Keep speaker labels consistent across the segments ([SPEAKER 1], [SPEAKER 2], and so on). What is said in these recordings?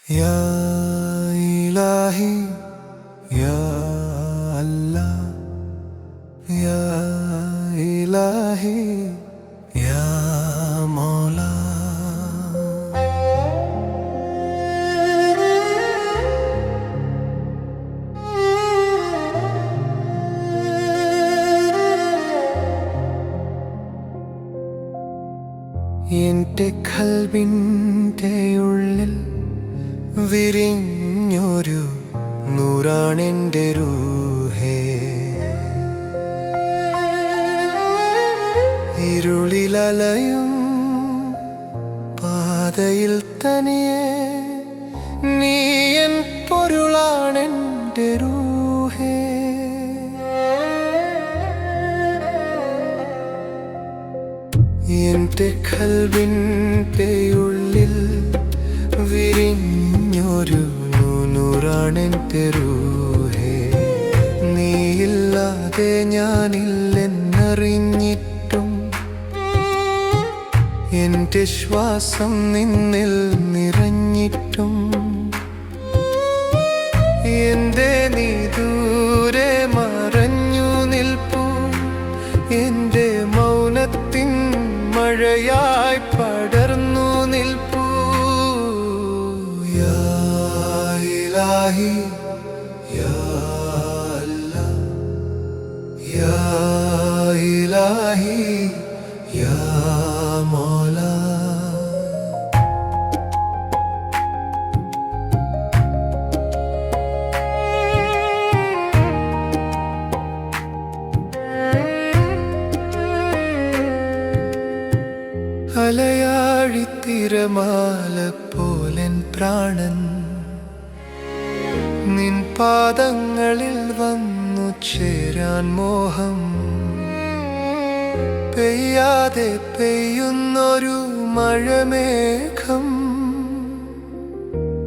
[SPEAKER 1] या इलाही या अल्लाह या इलाही या मौला। എന്റെ ഖൽബിന്റെ ഉള്ളിൽ വിരിഞ്ഞൊരു നൂറാണെന്റെ റൂഹേ, ഇരുളിലലയും പാതയിൽ തനിയെ നീ എൻ പൊരുളാണെന്റെ റൂഹേ। എന്റെ ഖൽബിന്റെ ഉള്ളിൽ വിരിഞ്ഞൊരു നൂറാണെന്റെ റൂഹേ, നീയില്ലാതെ ഞാനില്ലെന്നറിഞ്ഞിട്ടും എന്റെ ശ്വാസം നിന്നിൽ നിറഞ്ഞിട്ടും എന്റെ നീ ദൂരെ മറഞ്ഞു നിൽപ്പൂ, എന്റെ മൗനത്തിൻ മഴയായി പടർന്നു നിൽപ്പൂ। യാ ഇലാഹി യാ അല്ലാഹ് യാ ഇലാഹി യാ മൗലാ। അലയാഴി തിരമാല പോലെൻ പ്രാണൻ നിൻ പാദങ്ങളിൽ വന്നു ചേരാൻ മോഹം, പെയ്യാതെ പെയ്യുന്നൊരു മഴമേഘം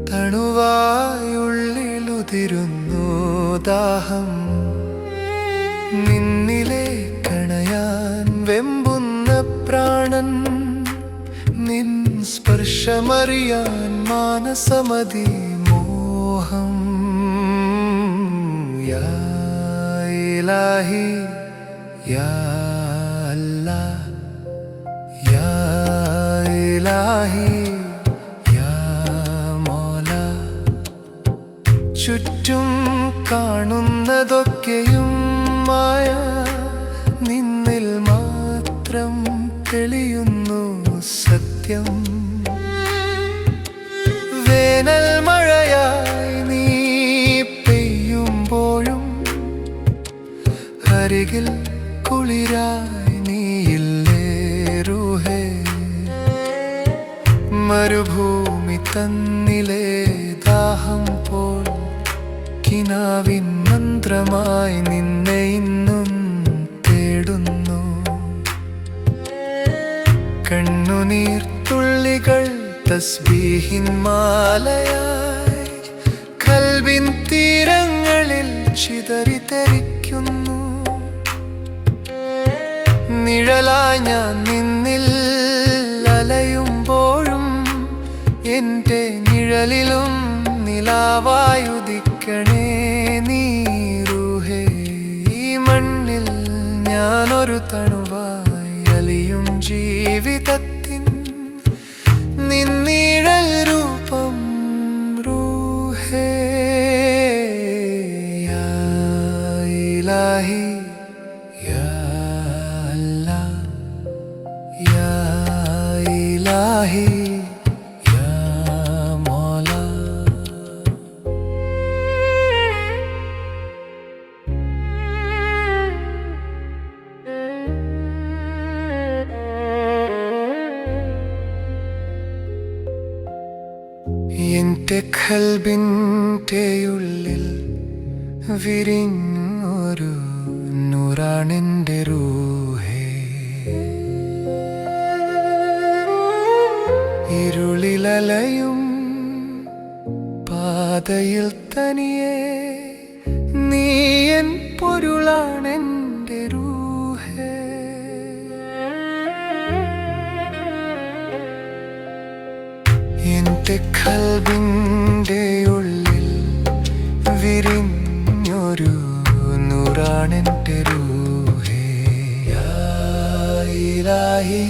[SPEAKER 1] തണുവായുള്ളിലുതിരുന്നു ദാഹം, നിന്നിലെ കണയാൻ വെമ്പുന്ന പ്രാണൻ, നിൻ സ്പർശമറിയാൻ മാനസമതി മോഹം। യാ ഇലാഹി യാ അല്ലാഹ് യാ ഇലാഹി യാ മൗലാ। ചുറ്റും കാണുന്നതൊക്കെയും മായ, നിന്നിൽ മാത്രം തെളിയുന്നു സത്യം। വേനൽ മഴയായി നീ പെയ്യുമ്പോഴും അരികിൽ കുളിരായി നീയില്ലേ റൂഹേ, മരുഭൂമി തന്നിലെ ദാഹം പോൽ കിനാവിൻ മന്ത്രമായി നിന്നെ ഇന്നും തേടുന്നു। കണ്ണുനീർ തുള്ളികൾ തസ്ബീഹിൻ മാലയായി ഖൽബിൻ തീരങ്ങളിൽ ചിതറിത്തെറിക്കുന്നു। നിഴലായി ഞാൻ നിന്നിൽ അലയുമ്പോഴും എന്റെ നിഴലിലും നിലാവായുദിക്കണേ നീ റൂഹേ। ഈ മണ്ണിൽ ഞാനൊരു തണുവായി അലിയും ജീവിതത്തിൻ നിന്നിഴൽ രൂപം റൂഹേ। യാ ഇലാഹി യാ അല്ലാഹ് യാ ഇലാഹി യാ മൗലാ। എന്റെ ഖൽബിന്റെ ഉള്ളിൽ വിരിഞ്ഞൊരു നൂറാണെന്റെ റൂഹേ, ഇരുളിലലയും പാതയിൽ തനിയെ നീ എൻ പൊരുളാണെന്റെ റൂഹേ। എന്റെ ഖൽബിൻ വിരിഞ്ഞൊരു നൂറാണെൻ്റെ റൂഹേ യാ ഇലാഹി